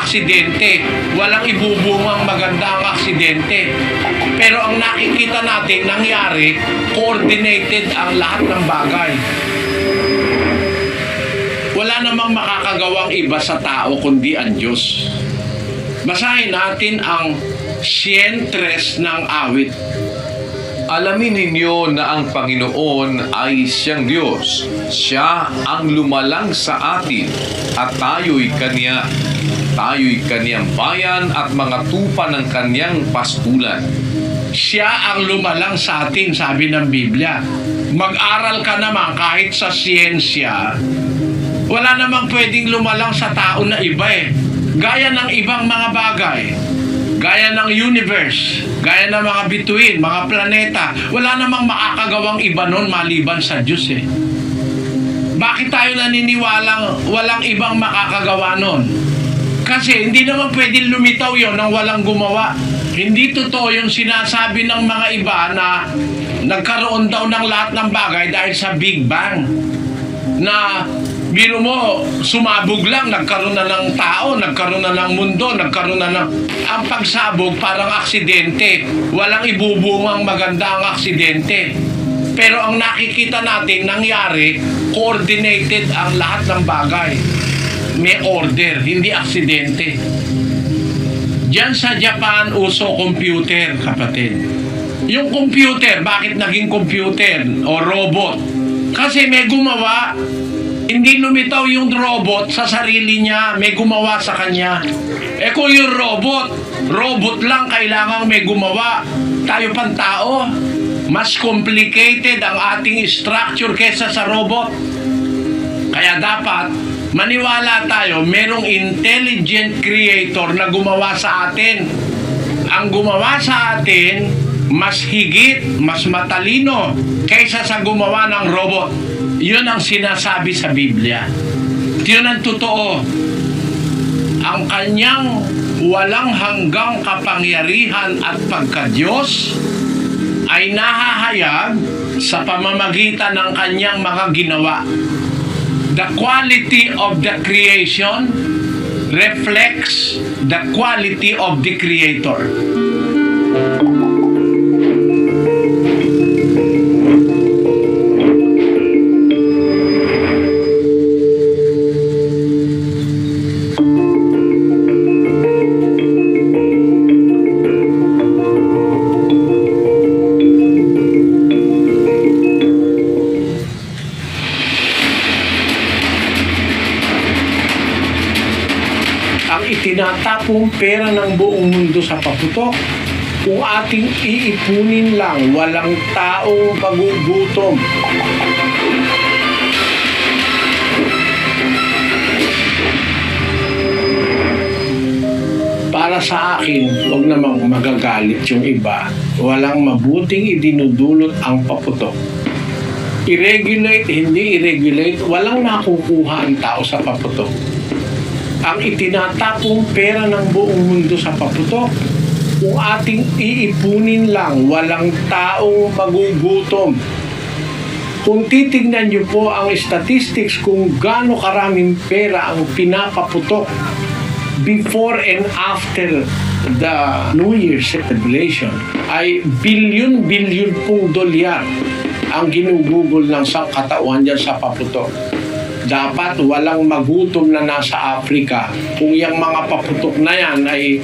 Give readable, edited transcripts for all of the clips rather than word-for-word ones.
aksidente. Walang ibubungang maganda ang aksidente. Pero ang nakikita natin nangyari, coordinated ang lahat ng bagay. Wala namang makakagawang iba sa tao kundi ang Diyos. Basahin natin ang siyentres ng awit. Alamin ninyo na ang Panginoon ay siyang Diyos. Siya ang lumalang sa atin at tayo'y Kanya. Tayo'y Kanyang bayan at mga tupa ng Kanyang pastulan. Siya ang lumalang sa atin, sabi ng Biblia. Mag-aral ka naman kahit sa siyensya. Wala namang pwedeng lumalang sa tao na iba eh. Gaya ng ibang mga bagay. Gaya ng universe, gaya ng mga bituin, mga planeta, wala namang makakagawang iba nun maliban sa Diyos eh. Bakit tayo naniniwalang walang ibang makakagawa nun? Kasi hindi naman pwedeng lumitaw yon nang walang gumawa. Hindi totoo yung sinasabi ng mga iba na nagkaroon daw ng lahat ng bagay dahil sa Big Bang. Na biro mo, sumabog lang, nagkaroon na ng tao, nagkaroon na ng mundo, nagkaroon na ng... Ang pagsabog parang aksidente. Walang ibubungang maganda ang aksidente. Pero ang nakikita natin nangyari, coordinated ang lahat ng bagay. May order, hindi aksidente. Diyan sa Japan, uso computer, kapatid. Yung computer, bakit naging computer o robot? Kasi may gumawa. Hindi lumitaw yung robot sa sarili niya, may gumawa sa kanya. Eh kung yung robot lang kailangang may gumawa. Tayo pang tao, mas complicated ang ating structure kesa sa robot. Kaya dapat maniwala tayo, merong intelligent creator na gumawa sa atin. Ang gumawa sa atin, mas higit, mas matalino kaysa sa gumawa ng robot. Yun ang sinasabi sa Biblia. Yun ang totoo. Ang kanyang walang hanggang kapangyarihan at pagka-Diyos ay nahahayag sa pamamagitan ng kanyang mga ginawa. The quality of the creation reflects the quality of the Creator. Itinatapong pera ng buong mundo sa paputok. Kung ating iipunin lang, walang taong magugutom. Para sa akin, huwag namang magagalit yung iba. Walang mabuting idinudulot ang paputok. I-regulate, hindi i-regulate, walang nakukuha ang tao sa paputok. Ang itinatapong pera ng buong mundo sa paputok, kung ating iipunin lang, walang taong magugutom. Kung titignan niyo po ang statistics kung gaano karaming pera ang pinapaputok before and after the New Year celebration, ay bilyon-bilyon pong dolyar ang ginugugol ng sangkatauhan dyan sa paputok. Dapat walang magutom na nasa Africa. Kung yung mga paputok na yan ay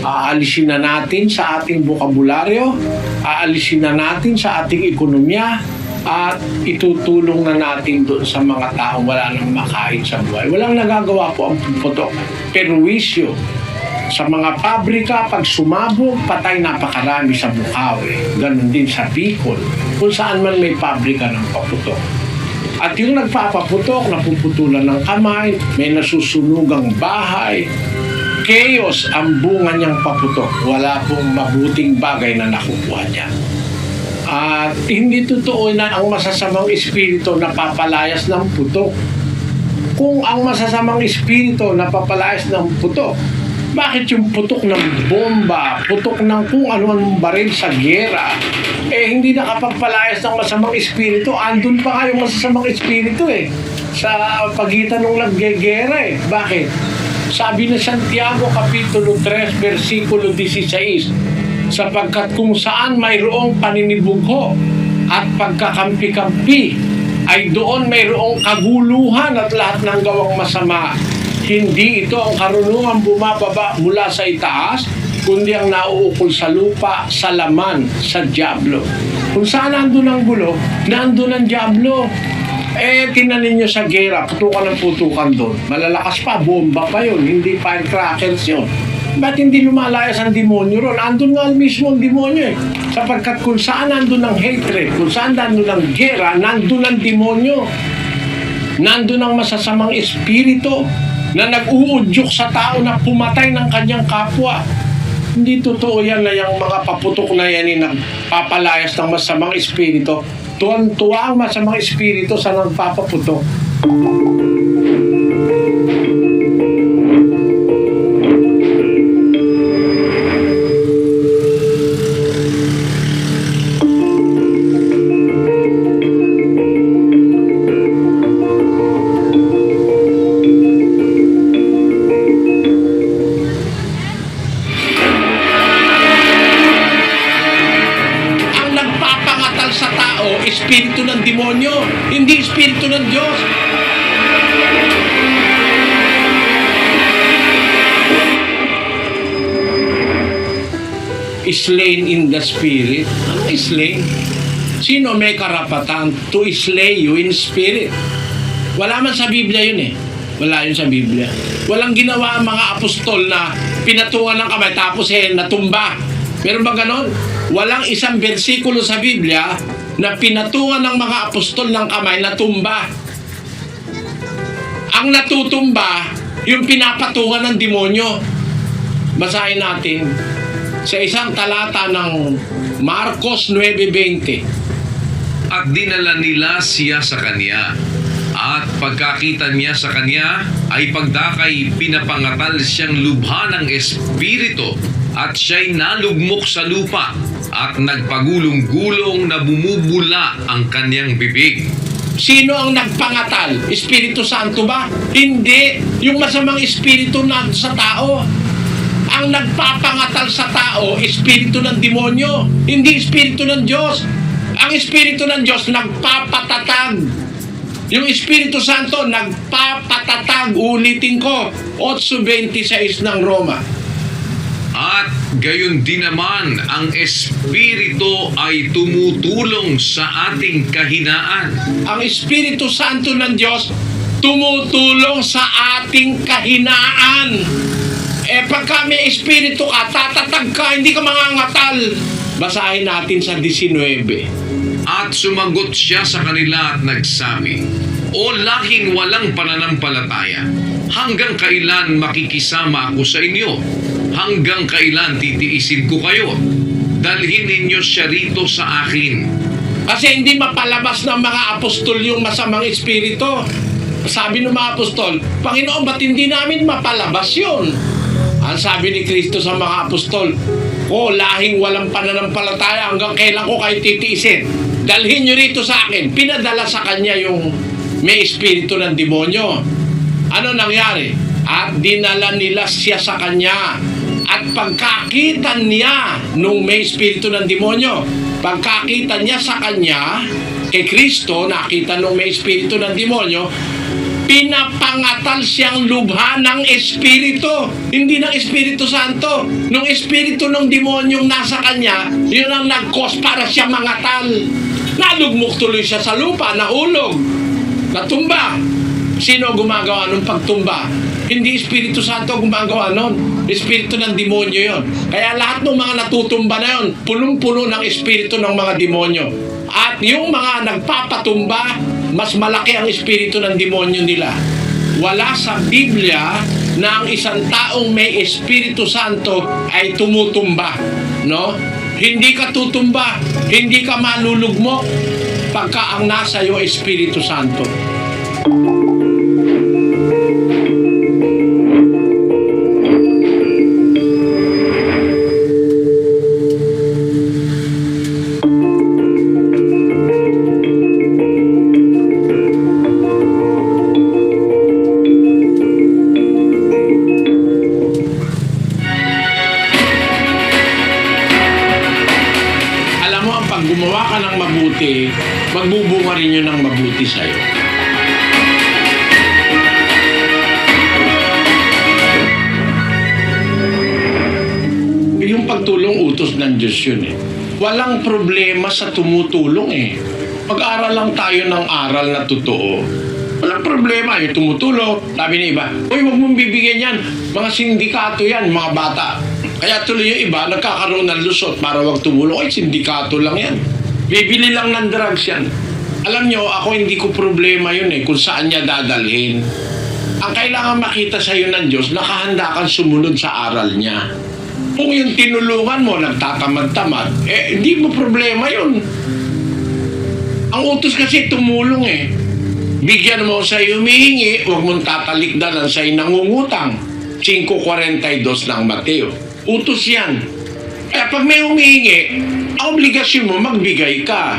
aalisin na natin sa ating bokabularyo, aalisin na natin sa ating ekonomiya, at itutulong na natin doon sa mga taong wala nang makain sa buhay. Walang nagagawa po ang puputok. Perwisyo. Sa mga pabrika, pag sumabog, patay napakarami sa Bukawi. Ganon din sa Bicol. Kung saan man may pabrika ng paputok. At yung nagpapaputok, napuputulan ng kamay, may nasusunugang bahay, chaos ang bunga niyang paputok. Wala pong mabuting bagay na nakukuha niya. At hindi totoo na ang masasamang espiritu napapalayas ng putok. Kung ang masasamang espiritu napapalayas ng putok, bakit yung putok ng bomba, putok ng kung ano-anong baril sa giyera, hindi nakapagpalayas ng masamang espiritu? Andun pa nga yung masasamang espiritu sa pagitan ng naggegera Bakit? Sabi na Santiago Kapitulo 3, versikulo 16, sapagkat kung saan mayroong paninibugho at pagkakampi-kampi, ay doon mayroong kaguluhan at lahat ng gawang masama. Hindi ito ang karunungan bumababa mula sa itaas, kundi ang nauukol sa lupa, sa laman, sa dyablo. Kung saan nandun ang gulo, nandun ang dyablo. Tingnan ninyo sa gera, putukan ng putukan doon. Malalakas pa, bomba pa yun, hindi firecrackers yun. Ba't hindi lumalayas ang demonyo ron? Andun nga mismo ang demonyo eh. Sapagkat kung saan nandun ang hatred, kung saan nandun ang gera, nandun ang demonyo. Nandun ang masasamang espiritu na nag-uudyok sa tao na pumatay ng kanyang kapwa. Hindi totoo yan na yung mga paputok na yan na papalayas ng masamang espiritu. Tuwan-tuwa ang masamang espiritu sa nagpapaputok. Sa tao, espiritu ng demonyo, hindi espiritu ng Diyos. Slain in the spirit. Ano slain? Sino may karapatan to slay you in spirit? Wala man sa Biblia yun eh. Wala yun sa Biblia. Walang ginawa ang mga apostol na pinatungan ng kamay tapos natumba. Meron ba ganon? Walang isang bersikulo sa Biblia na pinatungan ng mga apostol ng kamay na tumba. Ang natutumba, yung pinapatungan ng demonyo. Basahin natin sa isang talata ng Marcos 9:20. At dinala nila siya sa kanya. At pagkakita niya sa kanya, ay pagdakay pinapangatal siyang lubha ng espiritu, at siya'y nalugmok sa lupa, at nagpagulong-gulong na bumubula ang kanyang bibig. Sino ang nagpangatal? Espiritu Santo ba? Hindi. Yung masamang espiritu na sa tao. Ang nagpapangatal sa tao, espiritu ng demonyo, hindi espiritu ng Diyos. Ang espiritu ng Diyos nagpapatatag. Yung Espiritu Santo nagpapatatag, ulitin ko, 8:26 ng Roma. At gayon din naman, ang Espiritu ay tumutulong sa ating kahinaan. Ang Espiritu Santo ng Diyos tumutulong sa ating kahinaan. Pagka may Espiritu ka, tatatag ka, hindi ka mangangatal. Basahin natin sa 19. At sumagot siya sa kanila at nagsabi, O lahing walang pananampalataya, hanggang kailan makikisama ako sa inyo? Hanggang kailan titiisin ko kayo? Dalhin ninyo siya rito sa akin. Kasi hindi mapalabas ng mga apostol yung masamang espiritu. Sabi ng mga apostol, Panginoon, ba't hindi namin mapalabas yun? Ang sabi ni Kristo sa mga apostol, lahing walang pananampalataya, hanggang kailan ko kayo titiisin? Dalhin nyo rito sa akin. Pinadala sa kanya yung may espiritu ng demonyo. Ano nangyari? At dinala nila siya sa kanya. At pagkakita niya nung may espiritu ng demonyo, pagkakita niya sa kanya, kay Kristo, nakita nung may espiritu ng demonyo, pinapangatal siyang lubha ng espiritu, hindi ng Espiritu Santo. Nung espiritu ng demonyong nasa kanya, yun ang nag-cause para siya mangatal. Nalugmok tuloy siya sa lupa, nahulog, natumba. Sino gumagawa ng pagtumba? Hindi Espiritu Santo gumagawa nun. Espiritu ng demonyo yon. Kaya lahat ng mga natutumba na yon, punong-puno ng espiritu ng mga demonyo. At yung mga nagpapatumba, mas malaki ang espiritu ng demonyo nila. Wala sa Biblia na ang isang taong may Espiritu Santo ay tumutumba. No? Hindi ka tutumba, hindi ka malulugmok pagka ang nasa iyo Espiritu Santo. gumawa ka ng mabuti, magbubunga rin yun ng mabuti sa'yo. Yung pagtulong utos ng Diyos yun eh. Walang problema sa tumutulong eh. Mag-aral lang tayo ng aral na totoo. Walang problema yung tumutulong. Sabi ng iba, uy, huwag mong bibigyan yan. Mga sindikato yan, mga bata. Kaya tuloy yung iba, nagkakaroon ng lusot para wag tumulong. Ay, sindikato lang yan. Bibili lang ng drugs yan. Alam nyo, ako hindi ko problema yun eh, kung saan niya dadalhin. Ang kailangan makita sa'yo ng Diyos, nakahanda kang sumunod sa aral niya. Kung yung tinulungan mo, nagtatamad-tamad, hindi mo problema yun. Ang utos kasi tumulong eh. Bigyan mo sa humihingi, huwag mong tatalikdanan sa nangungutang. 5:42 ng Mateo. Utos yan. Kaya pag may humihingi, ang obligasyon mo, magbigay ka.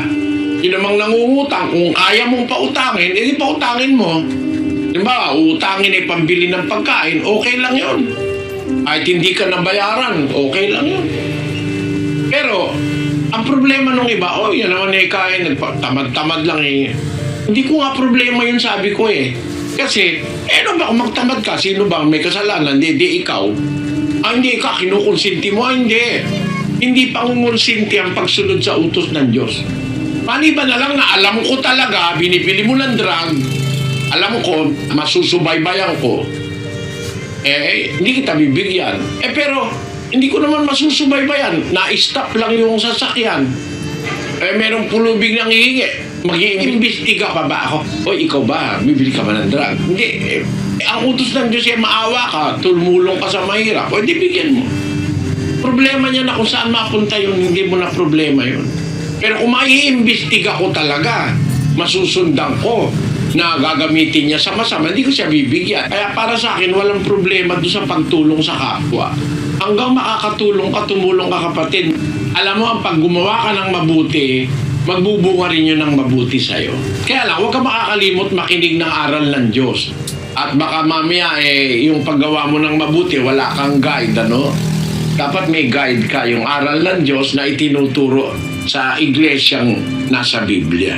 Yun namang nangungutang, kung kaya mong pautangin, edi pautangin mo. Diba, utangin ay pambili ng pagkain, okay lang yun. Kahit hindi ka nabayaran, okay lang yun. Pero, ang problema nung iba, yan naman eh kaya, tamad-tamad lang eh. Hindi ko nga problema yun, sabi ko eh. Kasi, ano ba kung magtamad ka? Sino ba may kasalanan? Di ikaw. Hindi ka, kinukonsinti mo? Hindi. Hindi pangungonsinti ang pagsunod sa utos ng Diyos. Maliban na lang na alam ko talaga, binibili mo ng drug, alam ko, masusubaybayan ko, hindi kita bibigyan. Pero, hindi ko naman masusubaybayan. Na-stop lang yung sasakyan. Merong pulubing nang hihingi. Mag-iimbestiga pa ba ako? O ikaw ba? Bibili ka ba ng drug? Hindi. Ang utos ng Diyos ay maawa ka, tumulong ka sa mahirap. O di bigyan mo. Problema niya na kung saan mapunta yun, hindi mo na problema yun. Pero kung maiimbestiga ko talaga, masusundan ko na gagamitin niya sa masama, hindi ko siya bibigyan. Kaya para sa akin, walang problema doon sa pagtulong sa kapwa. Hanggang makakatulong ka, tumulong ka kapatid. Alam mo, ang pag gumawa ka ng mabuti, magbubunga rin yun ng mabuti sa'yo. Kaya lang, huwag ka makakalimot makinig ng aral ng Diyos. At baka mamaya, yung paggawa mo ng mabuti, wala kang guide, ano? Dapat may guide ka, yung aral ng Diyos na itinuturo sa iglesyang nasa Biblia.